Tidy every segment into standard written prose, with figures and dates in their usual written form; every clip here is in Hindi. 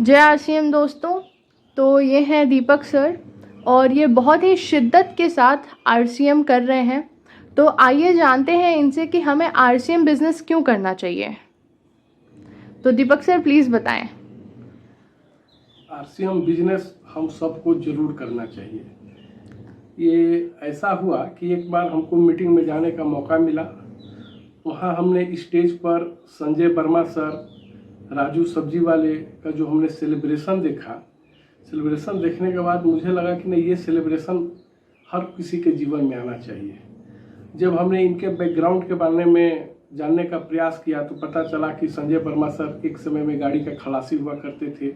जय आरसीएम दोस्तों। तो ये हैं दीपक सर और ये बहुत ही शिद्दत के साथ आरसीएम कर रहे हैं। तो आइए जानते हैं इनसे कि हमें आरसीएम बिजनेस क्यों करना चाहिए। तो दीपक सर प्लीज़ बताएं। आरसीएम बिजनेस हम सबको जरूर करना चाहिए। ये ऐसा हुआ कि एक बार हमको मीटिंग में जाने का मौका मिला। वहाँ हमने स्टेज पर संजय वर्मा सर, राजू सब्जी वाले का जो हमने सेलिब्रेशन देखा, सेलिब्रेशन देखने के बाद मुझे लगा कि नहीं, ये सेलिब्रेशन हर किसी के जीवन में आना चाहिए। जब हमने इनके बैकग्राउंड के बारे में जानने का प्रयास किया तो पता चला कि संजय वर्मा सर एक समय में गाड़ी का खलासी हुआ करते थे।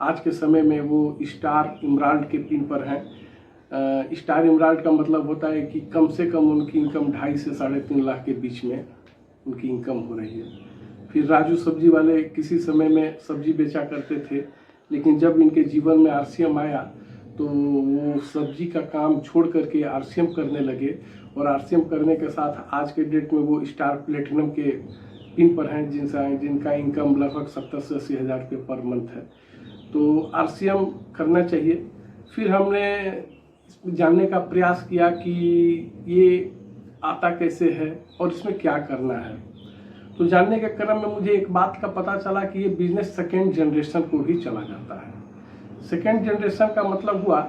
आज के समय में वो स्टार इमराल्ड के पिन पर हैं। स्टार इमराल्ड का मतलब होता है कि कम से कम उनकी इनकम 2.5 से 3.5 लाख के बीच में उनकी इनकम हो रही है। फिर राजू सब्जी वाले किसी समय में सब्जी बेचा करते थे, लेकिन जब इनके जीवन में आरसीएम आया तो वो सब्जी का काम छोड़ करके आरसीएम करने लगे। और आरसीएम करने के साथ आज के डेट में वो स्टार प्लेटिनम के पिन पर हैं, जिनका इनकम लगभग 70 से 80 हज़ार रुपये पर मंथ है। तो आरसीएम करना चाहिए। फिर हमने जानने का प्रयास किया कि ये आता कैसे है और इसमें क्या करना है। तो जानने के क्रम में मुझे एक बात का पता चला कि ये बिजनेस सेकेंड जनरेशन को ही चला जाता है। सेकेंड जनरेशन का मतलब हुआ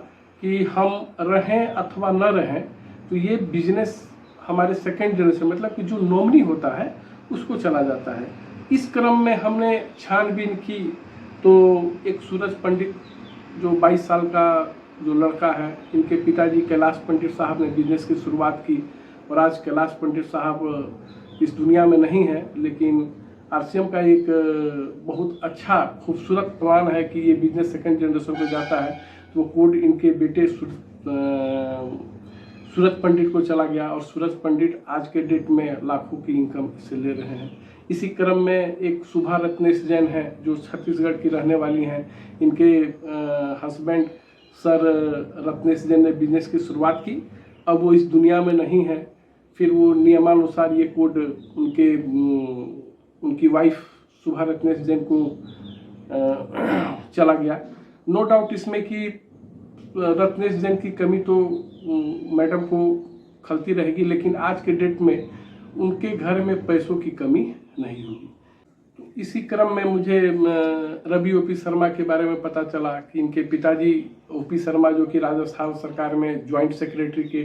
कि हम रहें अथवा न रहें तो ये बिजनेस हमारे सेकेंड जनरेशन मतलब कि जो नॉमिनी होता है उसको चला जाता है। इस क्रम में हमने छानबीन की तो एक सूरज पंडित जो 22 साल का जो लड़का है, इनके पिताजी कैलाश पंडित साहब ने बिजनेस की शुरुआत की। और आज कैलाश पंडित साहब इस दुनिया में नहीं है, लेकिन आरसीएम का एक बहुत अच्छा खूबसूरत प्लान है कि ये बिजनेस सेकंड जनरेशन को जाता है। तो वो कोड इनके बेटे सूरज पंडित को चला गया और सूरज पंडित आज के डेट में लाखों की इनकम से ले रहे हैं। इसी क्रम में एक शुभा रत्नेश जैन है जो छत्तीसगढ़ की रहने वाली हैं। इनके हस्बैंड सर रत्नेश जैन ने बिजनेस की शुरुआत की। अब वो इस दुनिया में नहीं है। फिर वो नियमानुसार ये कोड उनकी वाइफ शुभा रत्नेश जैन को चला गया। नो डाउट इसमें कि रत्नेश जैन की कमी तो मैडम को खलती रहेगी, लेकिन आज के डेट में उनके घर में पैसों की कमी नहीं होगी। तो इसी क्रम में मुझे रवि ओपी शर्मा के बारे में पता चला कि इनके पिताजी ओपी शर्मा जो कि राजस्थान सरकार में ज्वाइंट सेक्रेटरी के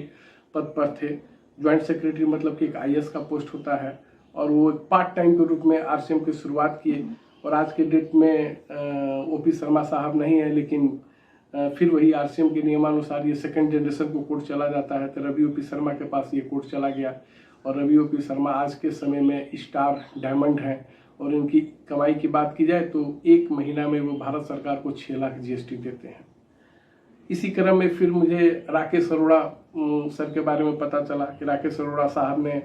पद पर थे। ज्वाइंट सेक्रेटरी मतलब कि एक आईएएस का पोस्ट होता है, और वो एक पार्ट टाइम के रूप में आरसीएम की शुरुआत किए। और आज के डेट में ओपी शर्मा साहब नहीं है, लेकिन फिर वही आरसीएम के नियमानुसार ये सेकंड जनरेशन को कोड चला जाता है। तो रवि ओपी शर्मा के पास ये कोड चला गया और रवि ओपी शर्मा आज के समय में स्टार डायमंड हैं। और इनकी कमाई की बात की जाए तो एक महीना में वो भारत सरकार को 6 लाख जीएसटी देते हैं। इसी क्रम में फिर मुझे राकेश अरोड़ा सर के बारे में पता चला कि राकेश अरोड़ा साहब ने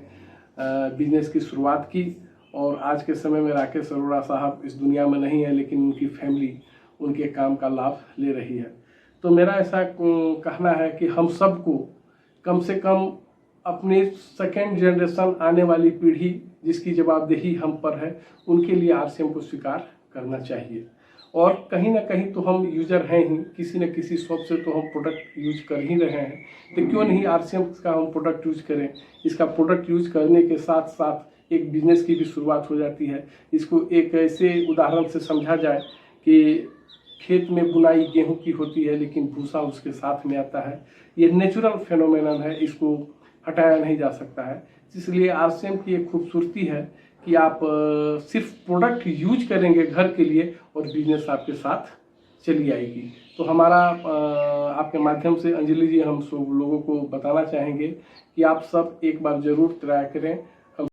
बिजनेस की शुरुआत की। और आज के समय में राकेश अरोड़ा साहब इस दुनिया में नहीं है, लेकिन उनकी फैमिली उनके काम का लाभ ले रही है। तो मेरा ऐसा कहना है कि हम सबको कम से कम अपने सेकेंड जनरेशन आने वाली पीढ़ी जिसकी जवाबदेही हम पर है, उनके लिए आरसीएम को स्वीकार करना चाहिए। और कहीं ना कहीं तो हम यूजर हैं ही, किसी न किसी शॉप से तो हम प्रोडक्ट यूज कर ही रहे हैं। तो क्यों नहीं आरसीएम का हम प्रोडक्ट यूज करें। इसका प्रोडक्ट यूज करने के साथ साथ एक बिजनेस की भी शुरुआत हो जाती है। इसको एक ऐसे उदाहरण से समझा जाए कि खेत में बुनाई गेहूं की होती है, लेकिन भूसा उसके साथ में आता है। ये नेचुरल फेनोमेनन है, इसको हटाया नहीं जा सकता है। इसलिए आरसीएम की एक खूबसूरती है कि आप सिर्फ प्रोडक्ट यूज करेंगे घर के लिए और बिजनेस आपके साथ चली आएगी। तो हमारा आपके माध्यम से अंजलि जी हम सब लोगों को बताना चाहेंगे कि आप सब एक बार जरूर ट्राई करें